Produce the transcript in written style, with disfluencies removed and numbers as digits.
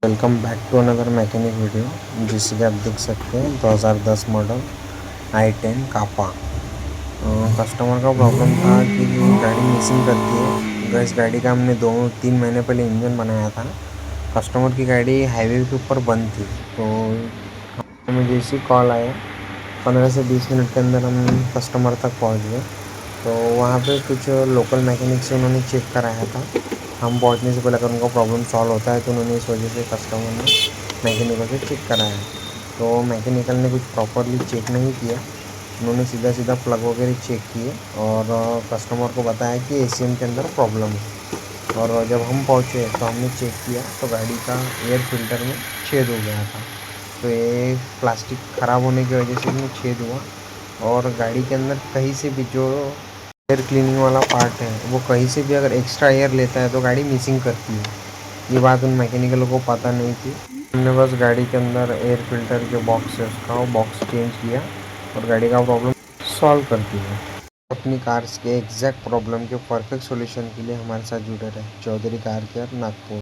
Welcome back to another mechanic video. जिससे कि आप देख सकते हैं 2010 मॉडल i10 कापा। कस्टमर का प्रॉब्लम था कि गाड़ी मिसिंग करती है। इस गाड़ी का हमने 2-3 महीने पहले इंजन बनाया था। कस्टमर की गाड़ी हाईवे के ऊपर बंद थी, तो हमें जैसे कॉल आया 15 से 20 मिनट के अंदर हम कस्टमर तक पहुंच गए। तो वहाँ पे कुछ लोकल मैकेनिक से उन्होंने चेक कराया था। हम पहुँचने से पहले अगर उनका प्रॉब्लम सॉल्व होता है तो उन्होंने इस वजह से कस्टमर ने मैकेनिकल से चेक कराया। तो मैकेनिकल ने कुछ प्रॉपरली चेक नहीं किया। उन्होंने सीधा सीधा प्लग वगैरह चेक किए और कस्टमर को बताया कि एसीएम के अंदर प्रॉब्लम है। और जब हम पहुँचे तो हमने चेक किया तो गाड़ी का एयर फिल्टर में छेद हो गया था। तो ये प्लास्टिक ख़राब होने की वजह से इसमें छेद हुआ और गाड़ी के अंदर कहीं से भी जो एयर क्लीनिंग वाला पार्ट है वो कहीं से भी अगर एक्स्ट्रा एयर लेता है तो गाड़ी मिसिंग करती है। ये बात उन मैकेनिकल को पता नहीं थी। हमने बस गाड़ी के अंदर एयर फिल्टर जो बॉक्स है उसका वो बॉक्स चेंज किया और गाड़ी का प्रॉब्लम सॉल्व कर दिया। अपनी कार्स के एग्जैक्ट प्रॉब्लम के परफेक्ट सॉल्यूशन के लिए हमारे साथ जुड़े रहे। Chaudhary car care, Nagpur.